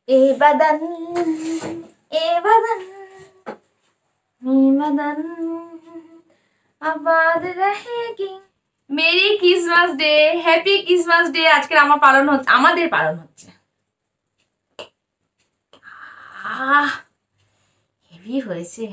ए बदन ए बदन ए बदन आबाद रहेगी। Merry Christmas day, happy Christmas day. আজকে আমার পালন হচ্ছে, আমাদের পালন হচ্ছে। হেভি হয়েছে।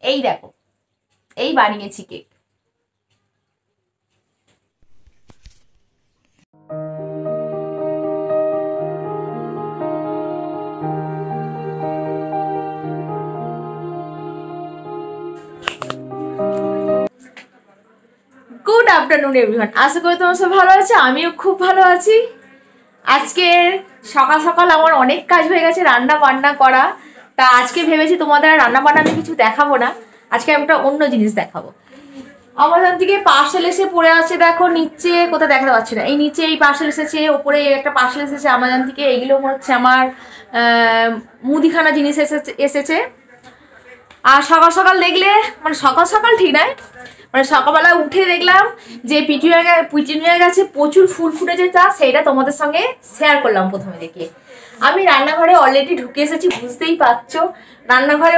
এই দেখো, এই বানিয়েছি কেক। গুড আফটারনুন এভরিওয়ান, আশা করি তোমার সব ভালো আছে, আমিও খুব ভালো আছি। আজকে সকাল সকাল আমার অনেক কাজ হয়ে গেছে, রান্না বান্না করা। তা আজকে ভেবেছি তোমাদের রান্না বান্না আমি কিছু দেখাবো না, আজকে আমি একটা অন্য জিনিস দেখাবো। আমাদের থেকে পার্সেল এসে পড়ে আছে, দেখো নিচে, কোথায় দেখাতে পাচ্ছি না, এই নিচে এই পার্সেল এসেছে, ওপরে একটা পার্সেল এসেছে আমাজন থেকে। এইগুলো মনে হচ্ছে আমার মুদিখানা জিনিস এসেছে। আর সকাল সকাল দেখলে, মানে সকাল সকাল ঠিক নয়, মানে সকালবেলা উঠে দেখলাম যে পিটুনিয়া গাছে প্রচুর ফুল ফুটেছে, তা সেইটা তোমাদের সঙ্গে শেয়ার করলাম। প্রথমে দেখে আমি রান্নাঘরে অলরেডি ঢুকে এসেছি, বুঝতেই পারছো। রান্নাঘরে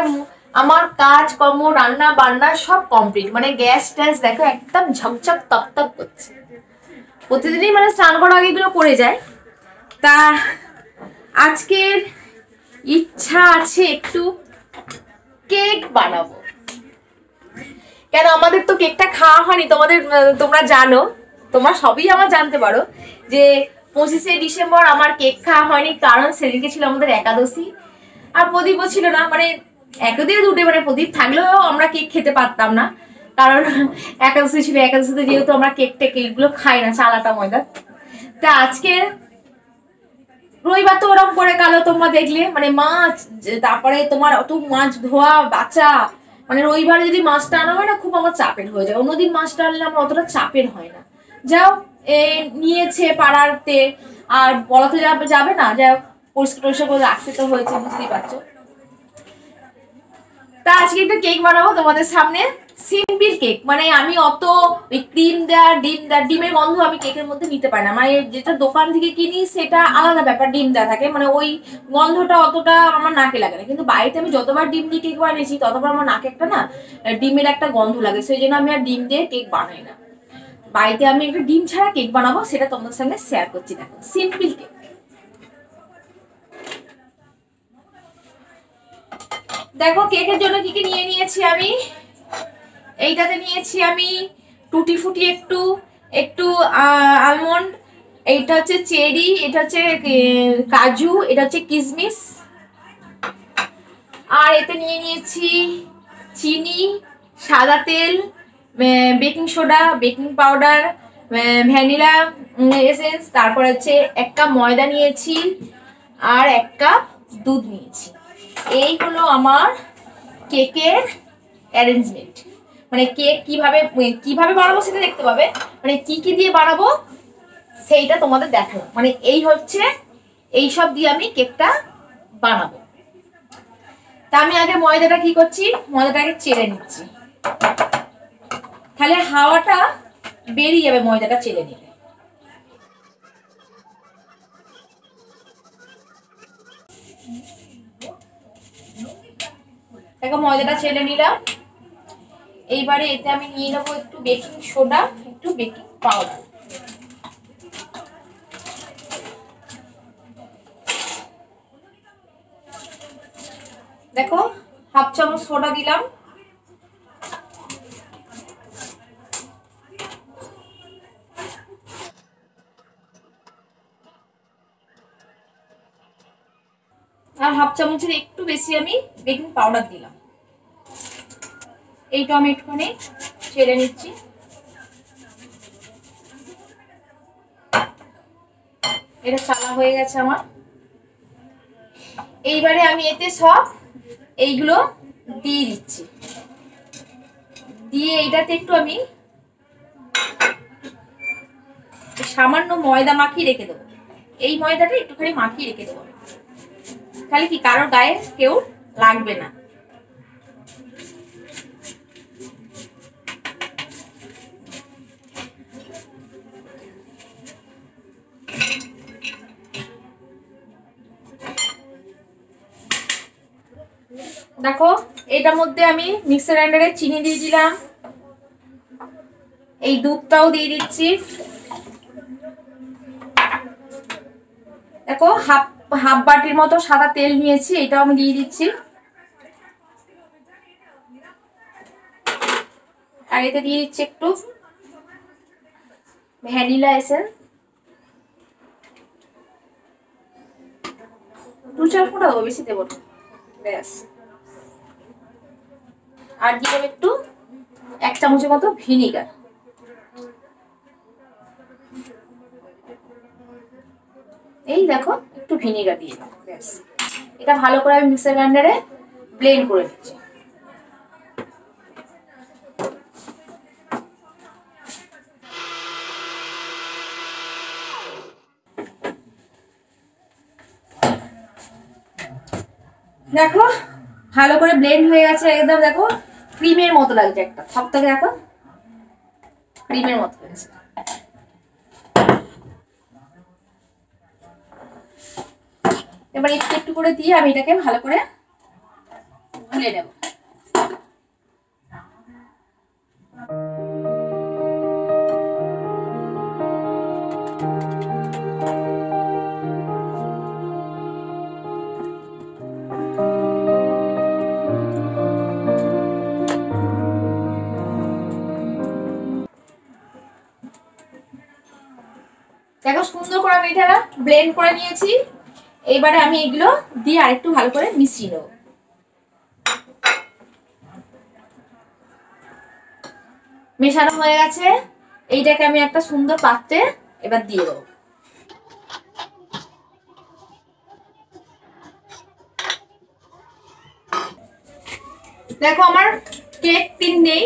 আমার কাজ কর্ম, রান্না বান্না সব কমপ্লিট, মানে গ্যাস ট্যাস দেখো একদম ঝকঝক তকতক করছে। প্রতিদিনই মানে স্নান করার আগে এগুলো করে যায়। তা আজকের ইচ্ছা আছে একটু কেক বানাবো। কেন আমাদের তো কেকটা খাওয়া হয়নি, তোমরা জানো, তোমরা সবই আমার জানতে পারো যে 25শে ডিসেম্বর আমার কেক খাওয়া হয়নি, কারণ সেদিনকে ছিল আমাদের একাদশী। আর প্রদীপও ছিল না, মানে একদিকে দুটে, মানে প্রদীপ থাকলেও আমরা কেক খেতে পারতাম না, কারণ একাদশী ছিল। একাদশীতে যেহেতু আমরা কেকগুলো খাই না, চালাটা ময়দা। তা আজকে রবিবার তো ওরকম করে গেল, তোমরা দেখলে, মানে মাছ, তারপরে তোমার অত মাছ ধোয়া বাচ্চা, মানে রবিবারে যদি মাছটা আনা হয় না, খুব আমার চাপের হয়ে যায়। অন্যদিন মাছটা আনলে আমার অতটা চাপের হয় না। যাও নিয়েছে পাড়াতে, আর বলা তো যাবে না, যাও পরিষ্কার টরিষ্কার করে রাখতে তো হয়েছে, বুঝতেই পারছো। তা আজকে একটা কেক বানাবো তোমাদের সামনে, সিম্পল কেক। মানে আমি অত ওই ক্রিম দেওয়া, ডিমের গন্ধ আমি কেকের মধ্যে নিতে পারি না। মানে যেটা দোকান থেকে কিনি সেটা আলাদা ব্যাপার, ডিম দেওয়া থাকে, মানে ওই গন্ধটা অতটা আমার নাকে লাগে না। কিন্তু বাড়িতে আমি যতবার ডিম দিয়ে কেক বানিয়েছি, ততবার আমার নাকে একটা না ডিমের একটা গন্ধ লাগে, সেই জন্য আমি আর ডিম দিয়ে কেক বানাই না। বাড়িতে আমি একটা ডিম ছাড়া কেক বানাবো, সেটা তোমাদের সঙ্গে শেয়ার করছি। দেখো সিম্পল কেক। দেখো কেকের জন্য কি কি নিয়ে নিয়েছি আমি। এইটাতে নিয়েছি আমি টুটি ফুটি, একটু একটু আলমন্ড, এইটা হচ্ছে চেরি, এটা হচ্ছে কাজু, এটা হচ্ছে কিশমিশ। আর এতে নিয়ে নিয়েছি চিনি, সাদা তেল, baking soda, baking powder, vanilla essence, তারপর হচ্ছে 1 কাপ ময়দা নিয়েছি, আর 1 কাপ দুধ নিয়েছি। এই হলো আমার কেকের অ্যারেঞ্জমেন্ট। মানে কেক কিভাবে বানাবো সেটা দেখতে পাবে, মানে কি কি দিয়ে বানাবো সেইটা তোমাদের দেখাবো। মানে এই হচ্ছে, এই সব দিয়ে আমি কেকটা বানাবো। তা আমি আগে ময়দাটা কি করছি, ময়দাটাকে চেলে নিচ্ছি, তাহলে হাওয়াটা বেরিয়ে যাবে ময়দাটা চেলে নিলে। দেখো ময়দাটা চেলে নিলাম। এইবারে এতে আমি নিয়ে নেবো একটু বেকিং সোডা, একটু বেকিং পাউডার। দেখো 1/2 চামচ সোডা দিলাম। আর 1/2 চামচের একটু বেশি আমি বেকিং পাউডার দিলাম। এইটা আমি একটুখানি চেলে নিচ্ছি। এটা চালা হয়ে গেছে আমার। এইবারে আমি এতে সব এইগুলো দিয়ে দিচ্ছি, দিয়ে এইটাতে একটু আমি সামান্য ময়দা মাখিয়ে রেখে দেবো। এই ময়দাটা একটুখানি মাখিয়ে রেখে দেবো, তাহলে কি কারোর গায়ে কেউ লাগবে না। দেখো এটার মধ্যে আমি মিক্সার গ্রাইন্ডারে চিনি দিয়ে দিলাম, এই দুধটাও দিয়ে দিচ্ছি। দেখো হাফ বাটির মতো সাদা তেল নিয়েছি, এটাও আমি দিয়ে দিচ্ছি। আর এতে দিয়ে দিচ্ছি একটু ভ্যানিলা এসেন্স, 2-4 ফোঁটা দেবো, বেশি দেবো না, ব্যাস। আর দিয়ে দেবো একটু 1 চামচের মতো ভিনিগার। এই দেখো একটু ভিনিগার দিয়ে দাও, ব্যাস। এটা ভালো করে আমি মিক্সার গ্রাইন্ডারে ব্লেন্ড করে দিচ্ছি। দেখো ভালো করে ব্লেন্ড হয়ে গেছে একদম। দেখো ক্রিমের মতো লাগছে, একটা সব থেকে দেখো ক্রিমের মতো হয়েছে। এবার একটু একটু করে দিয়ে আমি এটাকে ভালো করে গুলে নেব। দেখো সুন্দর করে আমি এটা ব্লেন্ড করে নিয়েছি। এইবারে আমি এগুলো দিয়ে আরেকটু ভালো করে মিশিয়ে নেব। মেশানো হয়ে গেছে, এইটাকে আমি একটা সুন্দর পাত্রে এবার দিয়ে দেবো। দেখো আমার কেক টিন নেই,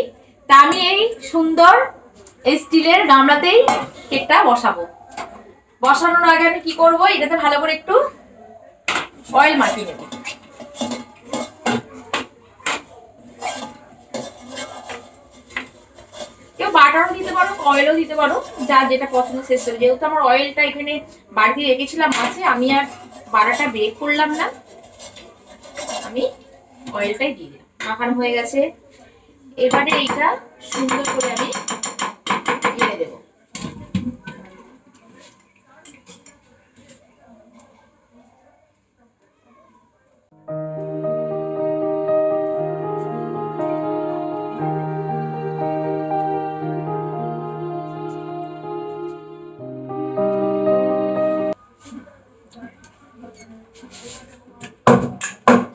তা আমি এই সুন্দর এই স্টিলের গামলাতেই কেকটা বসাবো। বসানোর আগে আমি কি করব, এটাতে ভালো করে একটু অয়েল মাখিয়ে নেব। কেউ বাটারও দিতে পারো, অয়েলও দিতে পারো, যার যেটা পছন্দ শেষ করে। যেহেতু আমার অয়েলটা এখানে বাড়িতে রেখেছিলাম আছে, আমি আর বাটারটা ব্রেক করলাম না, আমি অয়েলটাই দিয়ে দিলাম। মাখানো হয়ে গেছে, এবারে এইটা সুন্দর করে আমি ঢেলে দেবো।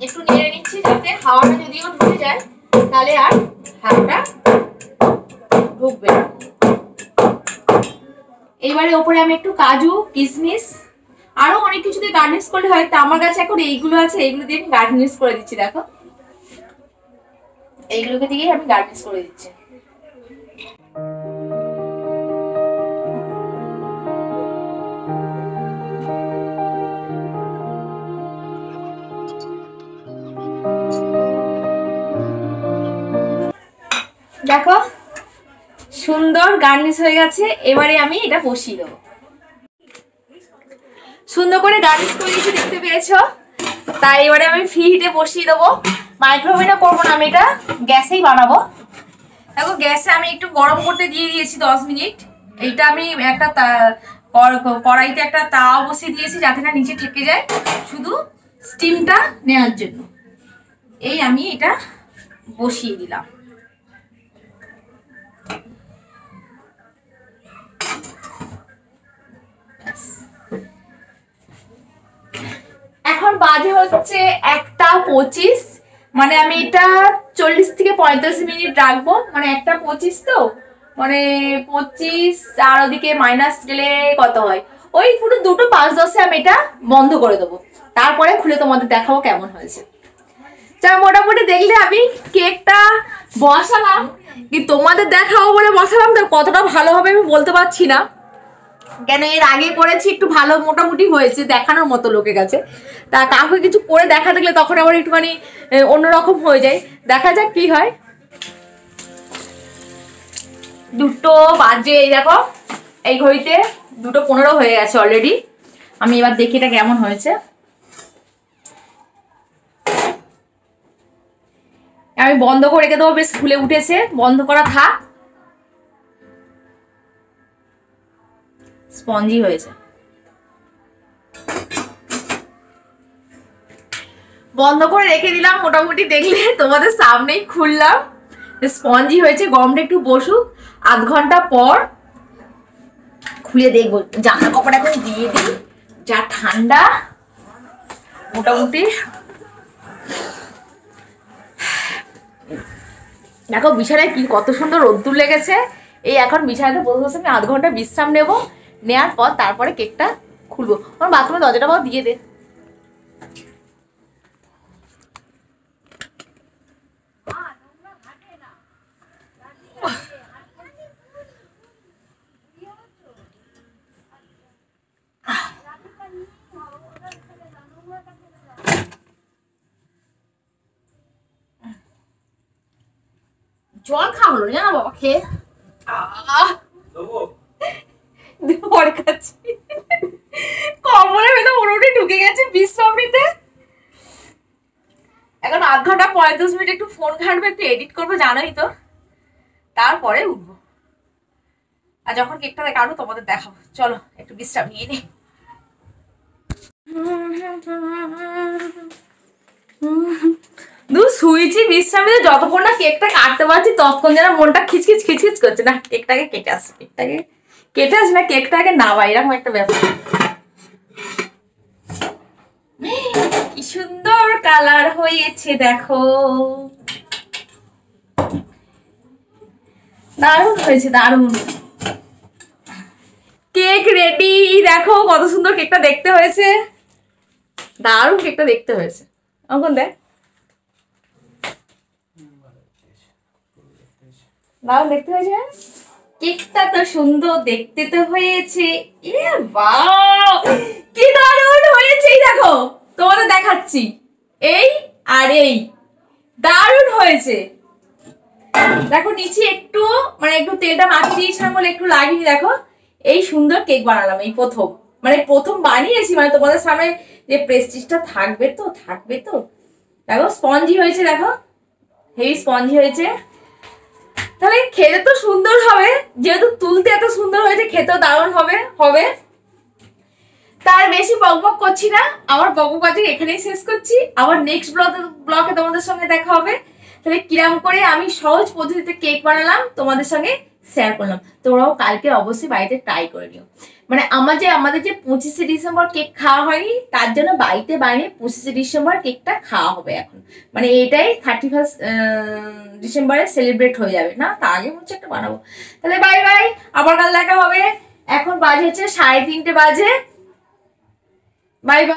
একটু নেড়ে নিচ্ছি যাতে হাওয়াটা যদিও ঢুকে যায় তাহলে আর হাওয়াটা ঢুকবে না। এইবারে ওপরে আমি একটু কাজু, কিশমিশ, আরো অনেক কিছু দিয়ে গার্নিশ করলে হয়, তা আমার কাছে এখন এইগুলো আছে, এইগুলো দিয়ে আমি গার্নিশ করে দিচ্ছি। দেখো এইগুলোকে দিয়ে আমি গার্নিশ করে দিচ্ছি। দেখো সুন্দর গার্নিশ হয়ে গেছে, এবারে আমি এটা বসিয়ে দেবো। সুন্দর করে গার্নিশ করে দিয়েছি, দেখতে পেয়েছো। তাই এবারে আমি ফ্রি হিটে বসিয়ে দেবো। মাইক্রোওভেনে করবো না, আমি এটা গ্যাসেই বানাবো। দেখো গ্যাসে আমি একটু গরম করতে দিয়ে দিয়েছি 10 মিনিট। এইটা আমি একটা কড়াইতে একটা তাওয়া বসিয়ে দিয়েছি যাতে না নিচে ঠেকে যায়, শুধু স্টিমটা নেওয়ার জন্য। এই আমি এটা বসিয়ে দিলাম। এখন বাজে হচ্ছে 1টা 25, মানে আমি এটা 40 থেকে 45 মিনিট রাখবো। মানে 1টা 25 তো, মানে 25 আর ওদিকে মাইনাস গেলে কত হয়, ওই পুরো 2:05 আমি এটা বন্ধ করে দেবো। তারপরে খুলে তোমাদের দেখাবো কেমন হয়েছে। যা মোটামুটি দেখলে আমি কেকটা বসালাম, কি তোমাদের দেখাবো বলে বসালাম, তো কতটা ভালো হবে আমি বলতে পারছি না। কেন এর আগে করেছি, একটু ভালো মোটামুটি হয়েছে দেখানোর মতো লোকের কাছে। তা কাউকে কিছু করে দেখা দেখলে তখন আবার একটুখানি অন্যরকম হয়ে যায়। দেখা যাক কি হয়। 2টো বাজে, এই দেখো এই ঘড়িতে 2:15 হয়ে গেছে অলরেডি। আমি এবার দেখি এটা কেমন হয়েছে। আমি বন্ধ করে রেখে দেবো, বেশ ফুলে উঠেছে, বন্ধ করা থাক। স্পঞ্জি হয়েছে, বন্ধ করে রেখে দিলাম মোটামুটি। দেখলে তোমাদের সামনেই খুললাম, স্পঞ্জি হয়েছে। গরমটা একটু বসুক, আধ ঘন্টা পর খুলে দেখবো। জামা কাপড় এখন দিয়ে দিই, যা ঠান্ডা মোটামুটি। দেখো বিছানায় কি কত সুন্দর রোদ্দুর লেগেছে। এই এখন বিছানাতে বসে বসে আমি আধ ঘন্টা বিশ্রাম নেবো, নেওয়ার পর তারপরে কেকটা খুলবো। আমার বাথরুমে দরজাটা বাবা দিয়ে দে। জল খাওয়া হলো জানা বাবা খেয়ে। পরে খাচ্ছি, কম্বলের ভেতর মোটামুটি ঢুকে গেছে বিশ্রাম নিতে। এখন আধ ঘন্টা 35 মিনিট একটু ফোন ঘাঁটবো, একটু এডিট করবো জানোই তো, তারপরে উঠবো। আর যখন কেকটা কাটবো তোমাদের দেখাবো। চলো একটু বিশ্রাম নিয়ে নি। শুয়েছি বিশ্রাম নিতে, যতক্ষণ না কেকটা কাটতে পারছি ততক্ষণ যেন মনটা খিচখিচ খিচখিচ করছে। না কেকটাকে কেটে আসে, কেকটাকে কেটে আসে না, কেকটাকে নাওয়া, এরকম একটা ব্যাপার। কি সুন্দর কালার হয়েছে দেখো, দারুণ হয়েছে দারুণ। কেক রেডি, দেখো কত সুন্দর কেকটা দেখতে হয়েছে, দারুণ কেকটা দেখতে হয়েছে। এখন দেখ দারুণ দেখতে হয়েছে, কেকটা তো সুন্দর দেখতে তো হয়েছে। এ বাহ কি দারুণ হয়েছে, এই দেখো তোমাদের দেখাচ্ছি, এই আর এই দারুণ হয়েছে। দেখো নিচে একটু মানে একটু তেলটা মাখিয়ে দিয়েছিলাম বলে একটু লাগিয়ে, দেখো এই সুন্দর কেক বানালাম এই প্রথম, মানে প্রথম বানিয়েছি, মানে তোমাদের সামনে যে প্রেস্টিজটা থাকবে তো থাকবে তো। দেখো স্পঞ্জি হয়েছে, দেখো হেভি স্পঞ্জি হয়েছে। তাহলে খেতে তো সুন্দর হবে, যেহেতু তুলতে এত সুন্দর হয়েছে খেতেও দারুণ হবে হবে। তার বেশি বকবক করছি না, আমার বকবক আজকে এখানেই শেষ করছি। আবার নেক্সট ব্লগে তোমাদের সঙ্গে দেখা হবে। তাহলে কিরাম করে আমি সহজ পদ্ধতিতে কেক বানালাম তোমাদের সঙ্গে শেয়ার করলাম। তোমরাও কালকে অবশ্যই বাড়িতে ট্রাই করে নিও। মানে আমাদের যে 25শে ডিসেম্বর কেক খাওয়া হয়নি, তার জন্য বাড়িতে বানিয়ে 25শে ডিসেম্বর কেকটা খাওয়া হবে এখন। মানে এটাই 31 ডিসেম্বরে সেলিব্রেট হয়ে যাবে না, তার আগে হচ্ছে একটা বানাবো। তাহলে বাই বাই, আবার কাল দেখা হবে। এখন বাজে হচ্ছে 3:30 বাজে। Bye bye.